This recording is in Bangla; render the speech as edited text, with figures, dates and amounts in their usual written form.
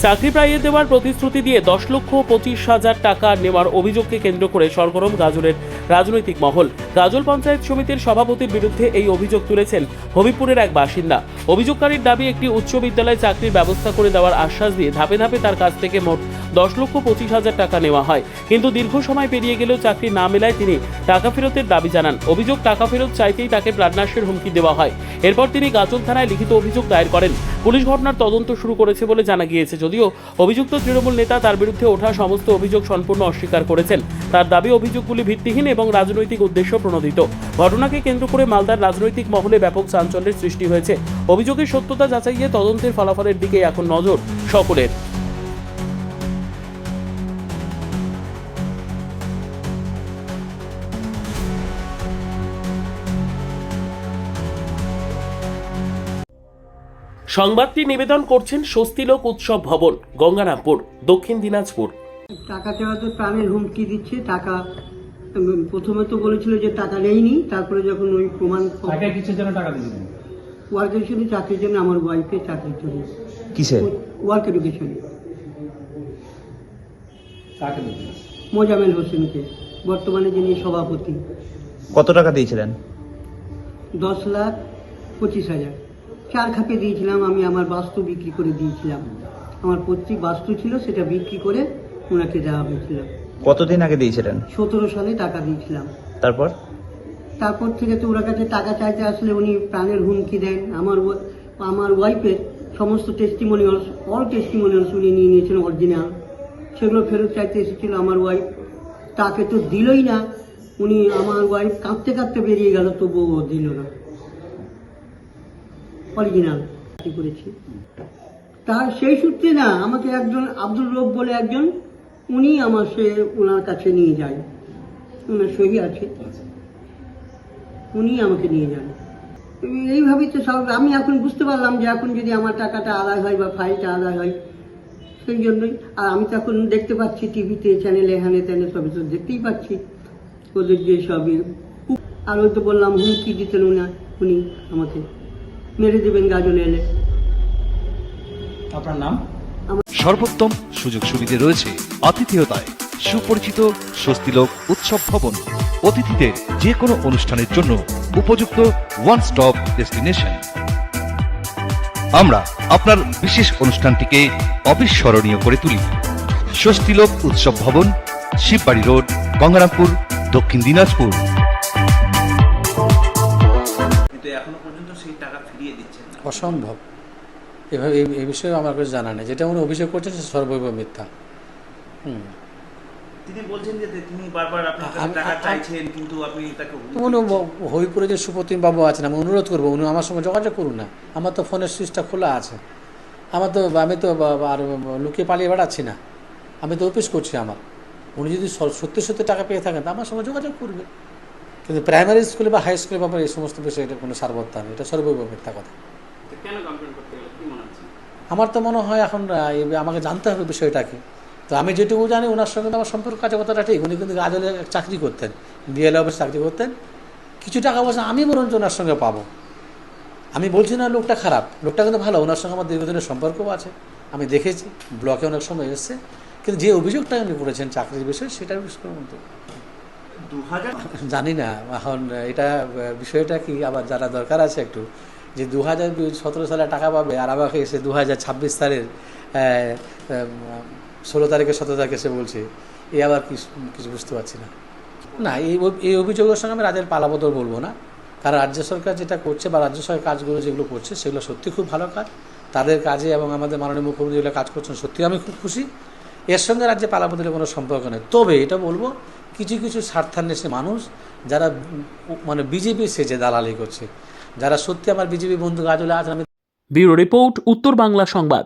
চাকরি পাইয়ে দেওয়ার প্রতিশ্রুতি দিয়ে 10,25,000 টাকা নেওয়ার অভিযোগকে কেন্দ্র করে সরগরম গাজলের রাজনৈতিক মহল। গাজল পঞ্চায়েত সমিতির সভাপতির বিরুদ্ধে এই অভিযোগ তুলেছেন হবিপুরের এক বাসিন্দা। অভিযোগকারীর দাবি, একটি উচ্চ বিদ্যালয়ে চাকরির ব্যবস্থা করে দেওয়ার আশ্বাস দিয়ে ধাপে ধাপে তার কাছ থেকে মোট 10,25,000 টাকা নেওয়া হয়, কিন্তু দীর্ঘ সময় পেরিয়ে গেলেও চাকরি না মেলায় তিনি টাকা ফেরতের দাবি জানান। অভিযোগ, টাকা ফেরত চাইতেই তাকে প্রাণনাশের হুমকি দেওয়া হয়। এরপর তিনি গাজল থানায় লিখিত অভিযোগ দায়ের করেন। পুলিশ ঘটনার তদন্ত শুরু করেছে বলে জানা গিয়েছে, যদিও অভিযুক্ত তৃণমূল নেতা তার বিরুদ্ধে ওঠা সমস্ত অভিযোগ সম্পূর্ণ অস্বীকার করেছেন। তার দাবি, অভিযোগগুলি ভিত্তিহীন এবং রাজনৈতিক উদ্দেশ্য প্রণোদিত। ঘটনাকে কেন্দ্র করে মালদার রাজনৈতিক মহলে ব্যাপক চাঞ্চল্যের সৃষ্টি হয়েছে। অভিযোগের সত্যতা যাচাইয়ে তদন্তের ফলাফলের দিকে এখন নজর সকলের। সংবাদটি নিবেদন করছেন স্বস্তিলোক উৎসব ভবন, গঙ্গারামপুর, দক্ষিণ দিনাজপুর। টাকা চাওয়া তো প্রাণের হুমকি দিচ্ছে। টাকা প্রথমে তো বলেছিল যে টাকা নেইনি, তারপরে যখন ওই প্রমাণ কিসের জন্য টাকা দিয়েছিলেন? ওয়ার্ক এডুকেশনে চাকরির জন্য, আমার ওয়াইফের চাকরির জন্য। কিসে? ওয়ার্ক এডুকেশনে। কাকে দিয়েছিলেন? মোজামেল হোসেনকে, বর্তমানে যিনি সভাপতি। কত টাকা দিয়েছিলেন? 10,25,000। 4 খাপে দিয়েছিলাম। আমি আমার বাস্তু বিক্রি করে দিয়েছিলাম। আমার পৈতৃক বাস্তু ছিল, সেটা বিক্রি করে ওনাকে দেওয়া হয়েছিল। কতদিন আগে দিয়েছিলেন? 17 সালে টাকা দিয়েছিলাম। তারপর থেকে তো ওনার কাছে টাকা চাইতে আসলে উনি প্রাণের হুমকি দেন। আমার ওয়াইফের সমস্ত টেস্টিমোনিয়ালস, অল টেস্টিমোনিয়ালস উনি নিয়ে নিয়েছেন অরিজিনাল। সেগুলো ফেরত চাইতে এসেছিল আমার ওয়াইফ। তাকে তো দিলই না। উনি, আমার ওয়াইফ কাঁদতে কাঁদতে বেরিয়ে গেল, তবুও দিল না। অরিজিনাল করেছি। তার সেই সূত্রে না, আমাকে একজন আব্দুল রব বলে একজন, উনি আমার ওনার কাছে নিয়ে যায়। ওনার সহি আছে, উনি আমাকে নিয়ে যান। এইভাবেই তো সব। আমি এখন বুঝতে পারলাম যে এখন যদি আমার টাকাটা আদায় হয় বা ফাইলটা আদায় হয়, সেই জন্যই। আর আমি তো এখন দেখতে পাচ্ছি টিভিতে, চ্যানেলে, এখানে তেনে সবই তো দেখতেই পাচ্ছি ওদের যে সবই। আর ওই তো বললাম, হুমকি দিতেন উনি আমাকে মেরে দেবেন গাজনে এলে। আপনার নাম? সর্বোত্তম সুযোগ সুবিধে রয়েছে আতিথেয়তায়। সুপরিচিত স্বস্তিলোক উৎসব ভবন, অতিথিদের যে কোনো অনুষ্ঠানের জন্য উপযুক্ত ওয়ান স্টপ ডেস্টিনেশন। আমরা আপনার বিশেষ অনুষ্ঠানটিকে অবিস্মরণীয় করে তুলি। স্বস্তিলোক উৎসব ভবন, শিববাড়ি রোড, গঙ্গারামপুর, দক্ষিণ দিনাজপুর। এখনো পর্যন্ত সেই টাকা ফিরিয়ে দিচ্ছেন না। অসম্ভব। এভাবে এই বিষয়ে আমার কাছে জানা নেই। যেটা উনি অভিযোগ করছেন সে সর্বৈব মিথ্যা। তিনি বলছেন যে তিনি বারবার আপনার কাছে টাকা চাইছেন, কিন্তু আপনি তাকে হবিপুরে যে সুপ্রতিম বাবু আছেন, আমি অনুরোধ করবো উনি আমার সঙ্গে যোগাযোগ করুন না। আমার তো ফোনের সুইচটা খোলা আছে। আমি তো আর লুকিয়ে পালিয়ে বেড়াচ্ছি না। আমি তো অফিস করছি আমার। উনি যদি সত্যি সত্যি টাকা পেয়ে থাকেন তা আমার সঙ্গে যোগাযোগ করবে। কিন্তু প্রাইমারি স্কুলে বা হাই স্কুলের ব্যাপারে এই সমস্ত বিষয়ে এটা কোনো সারবত্তা নেই। এটা সর্বৈব মিথ্যা কথা। আমার তো মনে হয় এখন আমাকে জানতে হবে বিষয়টা কি। তো আমি যেটুকু জানি, ওনার সঙ্গে আমার সম্পর্ক আছে, কথাটা ঠিক। উনি কিন্তু গাজলে চাকরি করতেন, বিএলএ অফিসে চাকরি করতেন। কিছু টাকা পয়সা আমি বরঞ্চ ওনার সঙ্গে পাবো। আমি বলছি না লোকটা খারাপ, লোকটা কিন্তু ভালো। ওনার সঙ্গে আমার দীর্ঘদিনের সম্পর্কও আছে, আমি দেখেছি, ব্লকে অনেক সময় এসছে। কিন্তু যে অভিযোগটা উনি করেছেন চাকরির বিষয়ে, সেটার বিষয়ে জানি না এখন। এটা বিষয়টা কি আবার জানা দরকার আছে একটু, যে 2017 সালে টাকা পাবে, আর আমাকে এসে 2026 সালের 16 তারিখে 17 তারিখে এসে বলছে। এই আবার কিছু বুঝতে পারছি না। না, এই অভিযোগের সঙ্গে আমি রাজ্যের পালাবদল বলবো না। কারণ রাজ্য সরকার যেটা করছে বা রাজ্য সরকার কাজগুলো যেগুলো করছে, সেগুলো সত্যি খুব ভালো কাজ। তাদের কাজে এবং আমাদের মাননীয় মুখ্যমন্ত্রী যেগুলো কাজ করছেন, সত্যি আমি খুব খুশি। এর সঙ্গে রাজ্যে পালাবদলের কোনো সম্পর্ক নেই। তবে এটা বলবো, কিছু কিছু স্বার্থান্বেষী মানুষ যারা মানে বিজেপি সেজে দালালি করছে, যারা সত্যি আমার বিজেপি বন্ধু গাজলে আছেন। ব্যুরো রিপোর্ট, উত্তর বাংলা সংবাদ।